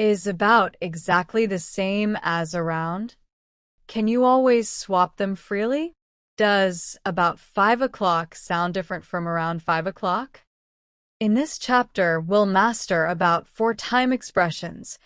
Is about exactly the same as around? Can you always swap them freely? Does about 5 o'clock sound different from around 5 o'clock? In this chapter, we'll master about 4 time expressions,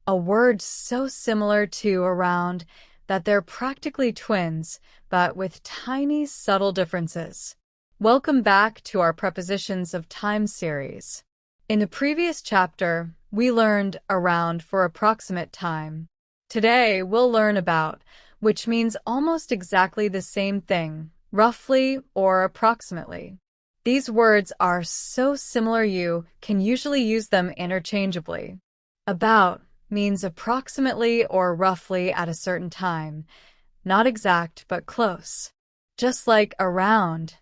a word so similar to around that they're practically twins, but with tiny, subtle differences. Welcome back to our Prepositions of Time series. In the previous chapter, we learned around for approximate time. Today, we'll learn about, which means almost exactly the same thing, roughly or approximately. These words are so similar you can usually use them interchangeably. About means approximately or roughly at a certain time, not exact but close. Just like around,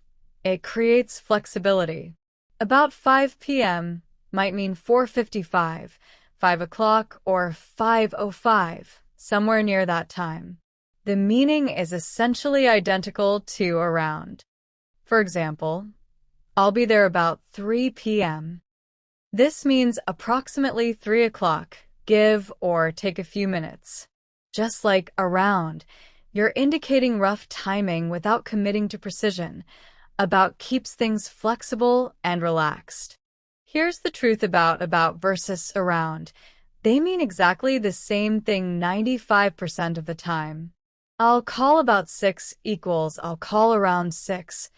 it creates flexibility. About 5 p.m. might mean 4:55, 5 o'clock, or 5:05, somewhere near that time. The meaning is essentially identical to around. For example, I'll be there about 3 p.m. This means approximately 3 o'clock, give or take a few minutes. Just like around, you're indicating rough timing without committing to precision. About keeps things flexible and relaxed. Here's the truth about versus around. They mean exactly the same thing 95% of the time. I'll call about 6 equals I'll call around 6.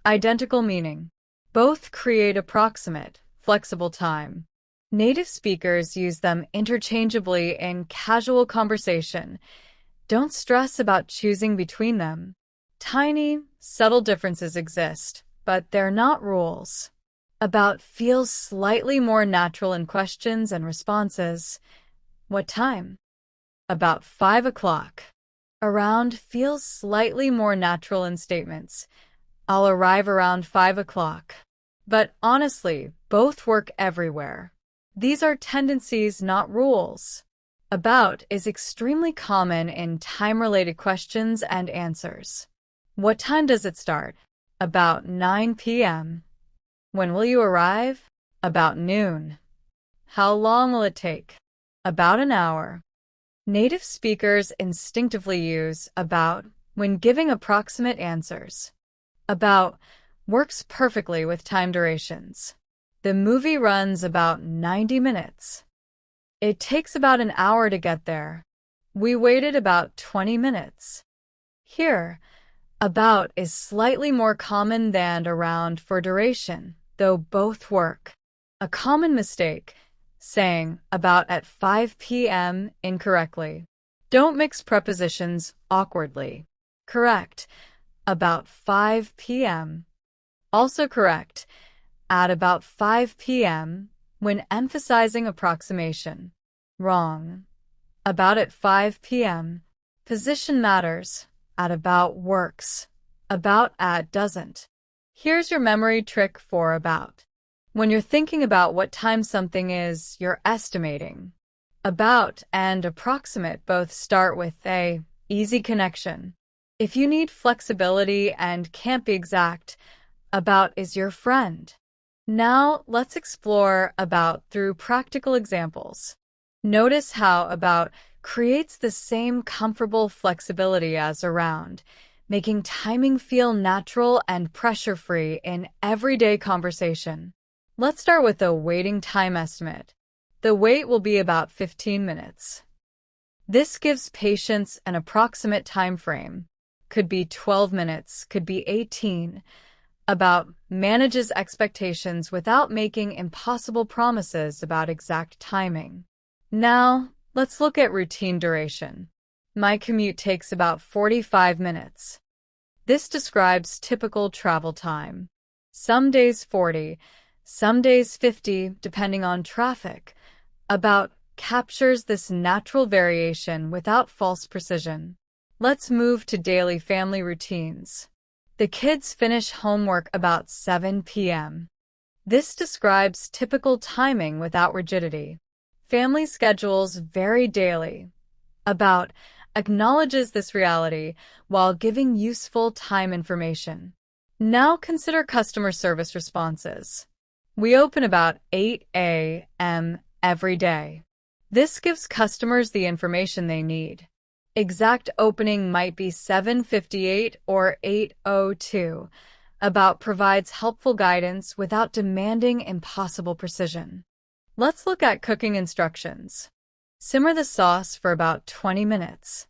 Identical meaning. Both create approximate, flexible time. Native speakers use them interchangeably in casual conversation. Don't stress about choosing between them. Tiny, subtle differences exist, but they're not rules. About feels slightly more natural in questions and responses. What time? About 5 o'clock. Around feels slightly more natural in statements. I'll arrive around 5 o'clock. But honestly, both work everywhere. These are tendencies, not rules. About is extremely common in time-related questions and answers. What time does it start? About 9 p.m. When will you arrive? About noon. How long will it take? About an hour. Native speakers instinctively use about when giving approximate answers. About works perfectly with time durations. The movie runs about 90 minutes. It takes about an hour to get there. We waited about 20 minutes. Here, about is slightly more common than around for duration, though both work. A common mistake, saying about at 5 p.m. incorrectly. Don't mix prepositions awkwardly. Correct, about 5 p.m. Also correct, at about 5 p.m. when emphasizing approximation. Wrong, about at 5 p.m. Position matters, at about works, about at doesn't. Here's your memory trick for about. When you're thinking about what time something is, you're estimating. About and approximate both start with a easy connection. If you need flexibility and can't be exact, about is your friend. Now let's explore about through practical examples. Notice how about creates the same comfortable flexibility as around, making timing feel natural and pressure-free in everyday conversation. Let's start with a waiting time estimate. The wait will be about 15 minutes. This gives patients an approximate time frame. Could be 12 minutes, could be 18. About manages expectations without making impossible promises about exact timing. Now, let's look at routine duration. My commute takes about 45 minutes. This describes typical travel time. Some days 40, some days 50, depending on traffic. About captures this natural variation without false precision. Let's move to daily family routines. The kids finish homework about 7 p.m. This describes typical timing without rigidity. Family schedules vary daily. About acknowledges this reality while giving useful time information. Now consider customer service responses. We open about 8 a.m. every day. This gives customers the information they need. Exact opening might be 7:58 or 8:02. About provides helpful guidance without demanding impossible precision. Let's look at cooking instructions. Simmer the sauce for about 20 minutes.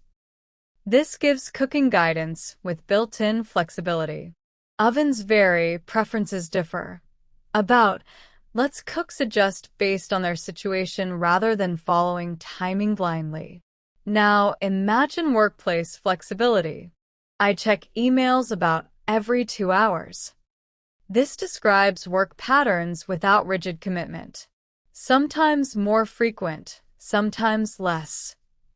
This gives cooking guidance with built-in flexibility. Ovens vary, preferences differ. About lets cooks adjust based on their situation rather than following timing blindly. Now, imagine workplace flexibility. I check emails about every 2 hours. This describes work patterns without rigid commitment. Sometimes more frequent, sometimes less.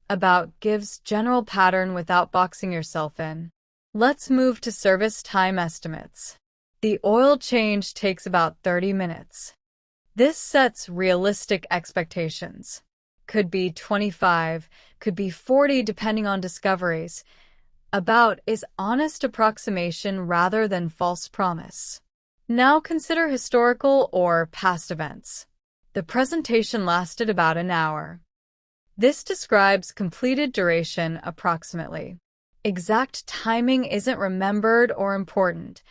About gives general pattern without boxing yourself in. Let's move to service time estimates. The oil change takes about 30 minutes. This sets realistic expectations. Could be 25, could be 40 depending on discoveries. About is honest approximation rather than false promise. Now consider historical or past events. The presentation lasted about an hour. This describes completed duration approximately. Exact timing isn't remembered or important.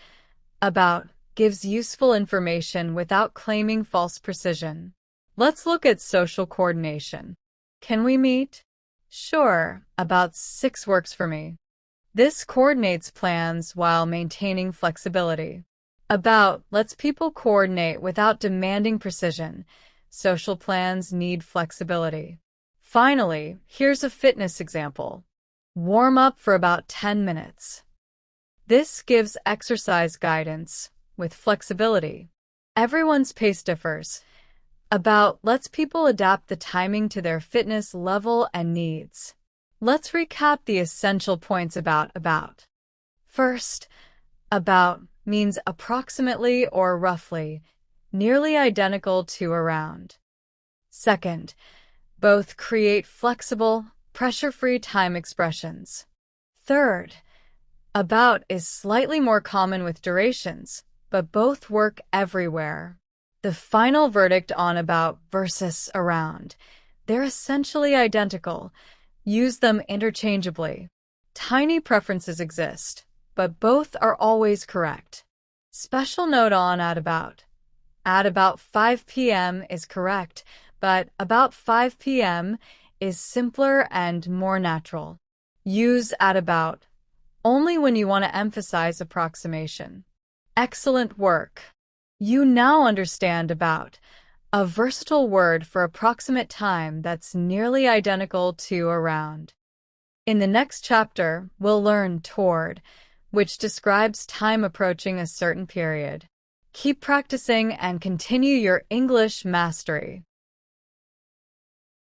About gives useful information without claiming false precision. Let's look at social coordination. Can we meet? Sure, about 6 works for me. This coordinates plans while maintaining flexibility. About lets people coordinate without demanding precision. Social plans need flexibility. Finally, here's a fitness example. Warm up for about 10 minutes. This gives exercise guidance with flexibility. Everyone's pace differs. About lets people adapt the timing to their fitness level and needs. Let's recap the essential points about. First, about means approximately or roughly, nearly identical to around. Second, both create flexible, pressure-free time expressions. Third, about is slightly more common with durations, but both work everywhere. The final verdict on about versus around. They're essentially identical. Use them interchangeably. Tiny preferences exist, but both are always correct. Special note on at about. At about 5 p.m. is correct, but about 5 p.m. is simpler and more natural. Use at about only when you want to emphasize approximation. Excellent work! You now understand about, a versatile word for approximate time that's nearly identical to around. In the next chapter, we'll learn toward, which describes time approaching a certain period. Keep practicing and continue your English mastery.